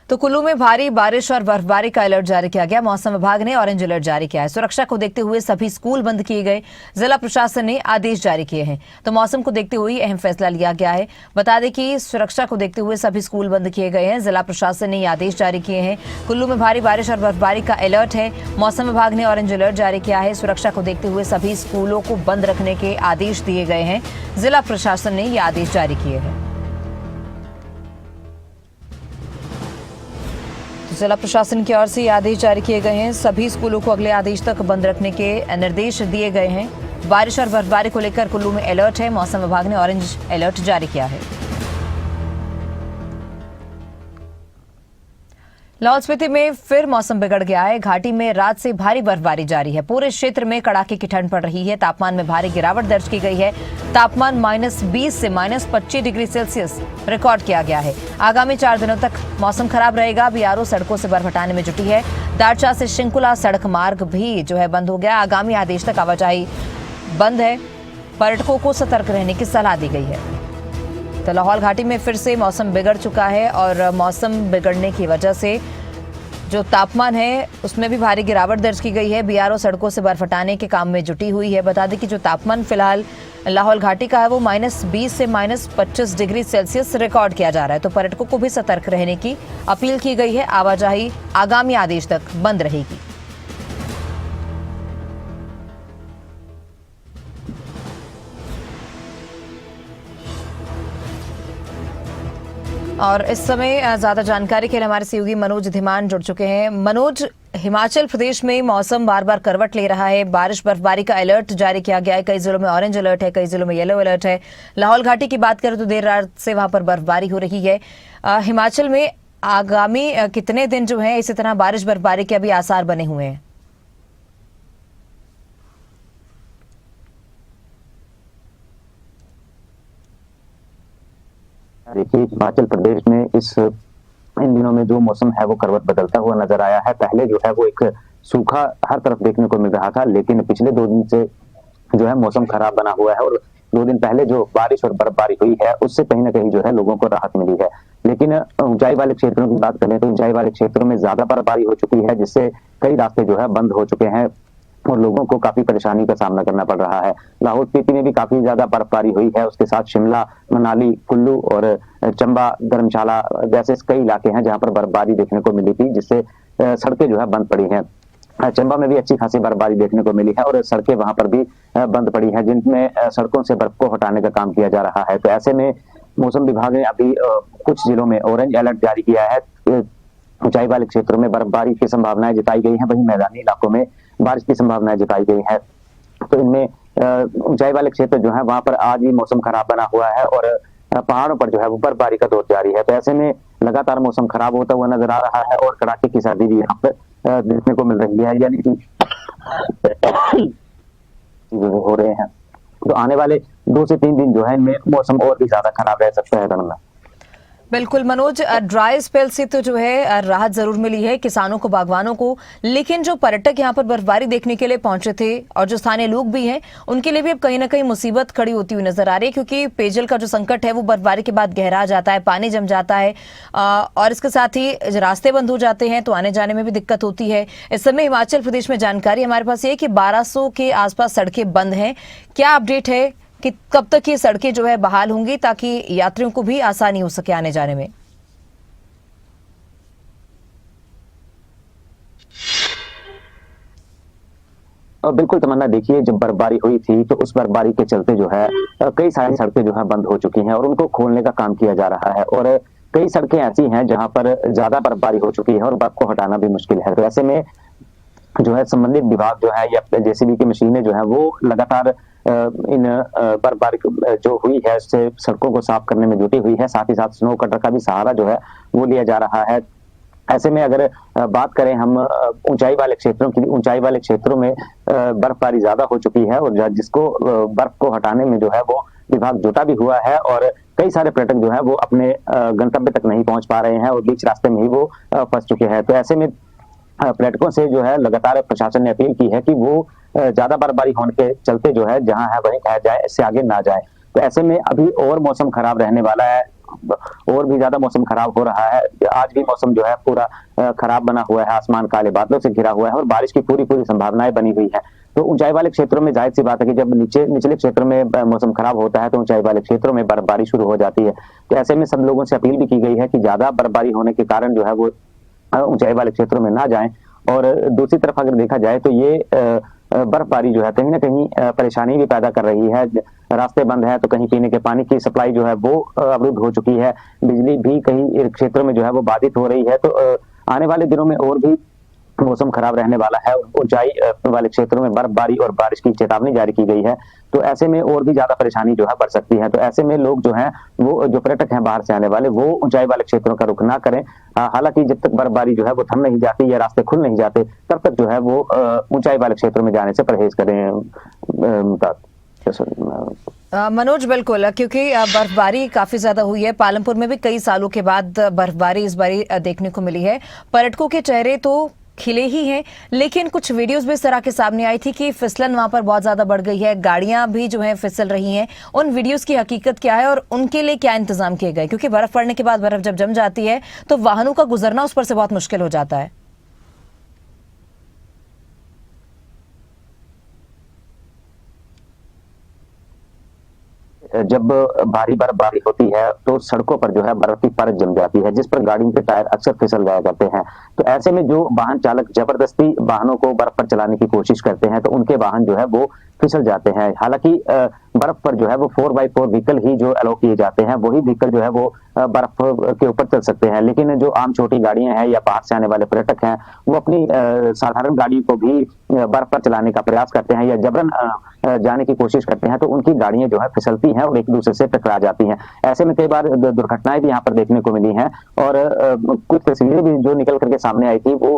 तो कुल्लू में भारी बारिश और बर्फबारी का अलर्ट जारी किया गया। मौसम विभाग ने ऑरेंज अलर्ट जारी किया है। सुरक्षा को देखते हुए सभी स्कूल बंद किए गए। जिला प्रशासन ने आदेश जारी किए हैं। तो मौसम को देखते हुए अहम फैसला लिया गया है। बता दें कि सुरक्षा को देखते हुए सभी स्कूल बंद किए गए हैं। जिला प्रशासन ने ये आदेश जारी किए हैं। कुल्लू में भारी बारिश और बर्फबारी का अलर्ट है। मौसम विभाग ने ऑरेंज अलर्ट जारी किया है। सुरक्षा को देखते हुए सभी स्कूलों को बंद रखने के आदेश दिए गए हैं। जिला प्रशासन ने ये आदेश जारी किए हैं। जिला प्रशासन की ओर से ये आदेश जारी किए गए हैं। सभी स्कूलों को अगले आदेश तक बंद रखने के निर्देश दिए गए हैं। बारिश और बर्फबारी को लेकर कुल्लू में अलर्ट है। मौसम विभाग ने ऑरेंज अलर्ट जारी किया है। लाहौल स्पीति में फिर मौसम बिगड़ गया है। घाटी में रात से भारी बर्फबारी जारी है। पूरे क्षेत्र में कड़ाके की ठंड पड़ रही है। तापमान में भारी गिरावट दर्ज की गई है। तापमान -20 से -25 डिग्री सेल्सियस रिकॉर्ड किया गया है। आगामी 4 दिनों तक मौसम खराब रहेगा। बीआरओ सड़कों से बर्फ हटाने में जुटी है। दारचा से शिंकुला सड़क मार्ग भी बंद हो गया। आगामी आदेश तक आवाजाही बंद है। पर्यटकों को सतर्क रहने की सलाह दी गई है। तो लाहौल घाटी में फिर से मौसम बिगड़ चुका है और मौसम बिगड़ने की वजह से जो तापमान है उसमें भी भारी गिरावट दर्ज की गई है। बीआरओ सड़कों से बर्फ हटाने के काम में जुटी हुई है। बता दें कि जो तापमान फिलहाल लाहौल घाटी का है वो -20 से -25 डिग्री सेल्सियस रिकॉर्ड किया जा रहा है। तो पर्यटकों को भी सतर्क रहने की अपील की गई है। आवाजाही आगामी आदेश तक बंद रहेगी। और इस समय ज्यादा जानकारी के लिए हमारे सहयोगी मनोज धीमान जुड़ चुके हैं। मनोज, हिमाचल प्रदेश में मौसम बार बार करवट ले रहा है। बारिश बर्फबारी का अलर्ट जारी किया गया है। कई जिलों में ऑरेंज अलर्ट है, कई जिलों में येलो अलर्ट है। लाहौल घाटी की बात करें तो देर रात से वहां पर बर्फबारी हो रही है। हिमाचल में आगामी कितने दिन है इसी तरह बारिश बर्फबारी के अभी आसार बने हुए हैं? देखिए, हिमाचल प्रदेश में इन दिनों में जो मौसम है वो करवट बदलता हुआ नजर आया है। पहले जो है वो एक सूखा हर तरफ देखने को मिल रहा था, लेकिन पिछले 2 दिन से जो है मौसम खराब बना हुआ है। और 2 दिन पहले जो बारिश और बर्फबारी हुई है उससे कहीं ना कहीं जो है लोगों को राहत मिली है। लेकिन ऊंचाई वाले क्षेत्रों की बात करें तो ऊंचाई वाले क्षेत्रों में ज्यादा बर्फबारी हो चुकी है, जिससे कई रास्ते जो है बंद हो चुके हैं और लोगों को काफी परेशानी का सामना करना पड़ रहा है। लाहौल स्पीति में भी काफी ज्यादा बर्फबारी हुई है। उसके साथ शिमला, मनाली, कुल्लू और चंबा, धर्मशाला जैसे कई इलाके हैं जहां पर बर्फबारी देखने को मिली थी, जिससे सड़कें जो है बंद पड़ी हैं। चंबा में भी अच्छी खासी बर्फबारी देखने को मिली है और सड़कें वहां पर भी बंद पड़ी है, जिनमें सड़कों से बर्फ को हटाने का काम किया जा रहा है। तो ऐसे में मौसम विभाग ने अभी कुछ जिलों में ऑरेंज अलर्ट जारी किया है। ऊंचाई वाले क्षेत्रों में बर्फबारी की संभावनाएं जताई गई हैं, वहीं मैदानी इलाकों में बारिश की संभावनाएं जताई गई है। तो इनमें ऊंचाई वाले क्षेत्र जो है वहां पर आज भी मौसम खराब बना हुआ है और पहाड़ों पर जो है वो बर्फबारी का दौर जारी है। तो ऐसे में लगातार मौसम खराब होता हुआ नजर आ रहा है और कड़ाके की सर्दी भी यहाँ पर देखने को मिल रही है, यानी कि हो रहे हैं। तो आने वाले 2 से 3 दिन जो है इनमें मौसम और भी ज्यादा खराब रह सकता है। गणना बिल्कुल मनोज, ड्राई स्पेल से तो राहत जरूर मिली है किसानों को, बागवानों को, लेकिन जो पर्यटक यहाँ पर बर्फबारी देखने के लिए पहुंचे थे और जो स्थानीय लोग भी हैं उनके लिए भी अब कहीं ना कहीं मुसीबत खड़ी होती हुई नजर आ रही है, क्योंकि पेयजल का जो संकट है वो बर्फबारी के बाद गहरा जाता है, पानी जम जाता है और इसके साथ ही रास्ते बंद हो जाते हैं तो आने जाने में भी दिक्कत होती है। इस समय हिमाचल प्रदेश में जानकारी हमारे पास ये है कि 1200 के आसपास सड़कें बंद हैं। क्या अपडेट है कि कब तक ये सड़कें बहाल होंगी ताकि यात्रियों को भी आसानी हो सके आने जाने में? बिल्कुल तमन्ना, देखिए जब बर्फबारी हुई थी तो उस बर्फबारी के चलते जो है कई सारी सड़कें जो है बंद हो चुकी हैं और उनको खोलने का काम किया जा रहा है। और कई सड़कें ऐसी हैं जहां पर ज्यादा बर्फबारी हो चुकी है और बर्फ को हटाना भी मुश्किल है। तो ऐसे में जो है संबंधित विभाग जो है या जेसीबी की मशीनें जो है वो लगातार इन बर्फबारी जो हुई है उससे सड़कों को साफ करने में जुटी हुई है। साथ ही साथ स्नो कटर का भी सहारा जो है वो लिया जा रहा है। ऐसे में अगर बात करें हम ऊंचाई वाले क्षेत्रों की, ऊंचाई वाले क्षेत्रों में बर्फबारी ज्यादा हो चुकी है और जिसको बर्फ को हटाने में जो है वो विभाग जुटा भी हुआ है और कई सारे पर्यटक जो है वो अपने गंतव्य तक नहीं पहुंच पा रहे हैं और बीच रास्ते में ही वो फंस चुके हैं। तो ऐसे में पर्यटकों से जो है लगातार प्रशासन ने अपील की है कि वो ज्यादा बर्फबारी होने के चलते जो है जहां है वहीं ठहर जाए, इससे आगे ना जाए। तो ऐसे में अभी और मौसम खराब रहने वाला है और भी ज्यादा मौसम खराब हो रहा है। आज भी मौसम जो है पूरा खराब बना हुआ है, आसमान काले बादलों से घिरा हुआ है और बारिश की पूरी संभावनाएं बनी हुई है। तो ऊंचाई वाले क्षेत्रों में जाहिर सी बात है कि जब निचले क्षेत्र में मौसम खराब होता है तो ऊंचाई वाले क्षेत्रों में बर्फबारी शुरू हो जाती है। तो ऐसे में सब लोगों से अपील भी की गई है कि ज्यादा बर्फबारी होने के कारण जो है वो ऊंचाई वाले क्षेत्रों में ना जाएं। और दूसरी तरफ अगर देखा जाए तो ये बर्फबारी जो है कहीं ना कहीं परेशानी भी पैदा कर रही है। रास्ते बंद है तो कहीं पीने के पानी की सप्लाई जो है वो अवरुद्ध हो चुकी है, बिजली भी कहीं क्षेत्रों में जो है वो बाधित हो रही है। तो आने वाले दिनों में और भी मौसम खराब रहने वाला है। ऊंचाई वाले क्षेत्रों में बर्फबारी और बारिश की चेतावनी जारी की गई है। तो ऐसे में और भी ज्यादा परेशानी जो है बढ़ सकती है। तो ऐसे में लोग जो हैं वो जो पर्यटक हैं बाहर से आने वाले वो ऊंचाई वाले क्षेत्रों का रुख ना करें। हालांकि जब तक बर्फबारी जो है वो थम नहीं जाती या रास्ते खुल नहीं जाते तब तक जो है वो ऊंचाई वाले क्षेत्रों में जाने से परहेज करें। मनोज, बिल्कुल, क्योंकि बर्फबारी काफी ज्यादा हुई है। पालमपुर में भी कई सालों के बाद बर्फबारी इस बारी देखने को मिली है। पर्यटकों के चेहरे तो खिले ही हैं, लेकिन कुछ वीडियोस भी इस तरह के सामने आई थी कि फिसलन वहां पर बहुत ज्यादा बढ़ गई है, गाड़ियां भी जो है फिसल रही हैं। उन वीडियोस की हकीकत क्या है और उनके लिए क्या इंतजाम किए गए? क्योंकि बर्फ पड़ने के बाद बर्फ जब जम जाती है तो वाहनों का गुजरना उस पर से बहुत मुश्किल हो जाता है। जब भारी बर्फबारी होती है तो सड़कों पर जो है बर्फ की परत जम जाती है जिस पर गाड़ियों के टायर अक्सर फिसल जाया करते हैं। तो ऐसे में जो वाहन चालक जबरदस्ती वाहनों को बर्फ पर चलाने की कोशिश करते हैं तो उनके वाहन जो है वो फिसल जाते हैं। हालांकि बर्फ पर जो है वो 4x4 व्हीकल ही जो अलाउ किए जाते हैं, वही व्हीकल जो है वो बर्फ के ऊपर चल सकते हैं। लेकिन जो आम छोटी गाड़ियां हैं या बाहर से आने वाले पर्यटक हैं वो अपनी साधारण गाड़ी को भी बर्फ पर चलाने का प्रयास करते हैं या जबरन जाने की कोशिश करते हैं तो उनकी गाड़ियां जो है फिसलती हैं और एक दूसरे से टकरा जाती हैं। ऐसे में कई बार दुर्घटनाएं भी यहाँ पर देखने को मिली हैं और कुछ तस्वीरें भी जो निकल करके सामने आई थी वो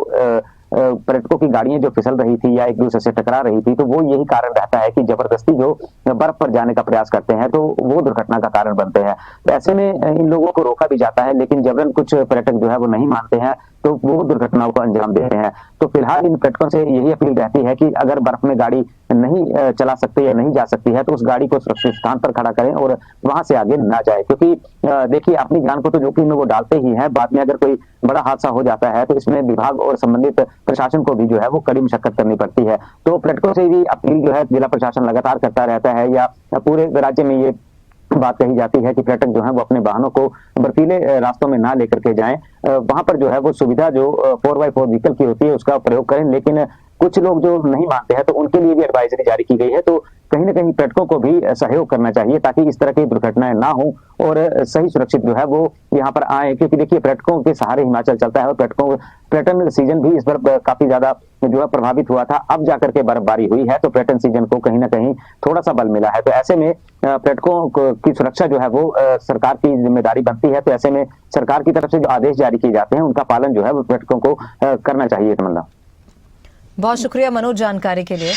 पर्यटकों की गाड़ियां जो फिसल रही थी या एक दूसरे से टकरा रही थी। तो वो यही कारण रहता है कि जबरदस्ती जो बर्फ पर जाने का प्रयास करते हैं तो वो दुर्घटना का कारण बनते हैं। तो ऐसे में इन लोगों को रोका भी जाता है, लेकिन जबरन कुछ पर्यटक जो है वो नहीं मानते हैं तो वो दुर्घटनाओं को अंजाम देते हैं। तो फिलहाल इन पर्यटकों से यही अपील रहती है कि अगर बर्फ में गाड़ी नहीं चला सकते या नहीं जा सकती है तो उस गाड़ी को सुरक्षित स्थान पर खड़ा करें और वहां से आगे ना जाए। क्योंकि देखिए अपनी जान को तो जोखिम में वो डालते ही है, बाद में अगर कोई बड़ा हादसा हो जाता है तो इसमें विभाग और संबंधित प्रशासन को भी जो है वो कड़ी मशक्कत करनी पड़ती है। तो पर्यटकों से भी अपील जो है जिला प्रशासन लगातार करता रहता है या पूरे राज्य में ये बात कही जाती है कि पर्यटक जो है वो अपने वाहनों को बर्फीले रास्तों में ना लेकर के जाएं। वहां पर जो है वो सुविधा जो 4x4 व्हीकल की होती है उसका प्रयोग करें। लेकिन कुछ लोग जो नहीं मानते हैं तो उनके लिए भी एडवाइजरी जारी की गई है। तो कहीं ना कहीं पर्यटकों को भी सहयोग करना चाहिए ताकि इस तरह की दुर्घटनाएं ना हो और सही सुरक्षित जो है वो यहाँ पर आए। क्योंकि देखिए पर्यटकों के सहारे हिमाचल चलता है और पर्यटन सीजन भी इस बार काफी ज्यादा जो है प्रभावित हुआ था। अब जाकर के बर्फबारी हुई है तो पर्यटन सीजन को कहीं ना कहीं थोड़ा सा बल मिला है। तो ऐसे में पर्यटकों की सुरक्षा जो है वो सरकार की जिम्मेदारी बनती है। तो ऐसे में सरकार की तरफ से जो आदेश जारी किए जाते हैं उनका पालन जो है वो पर्यटकों को करना चाहिए। तमन्ना, बहुत शुक्रिया मनोज जानकारी के लिए।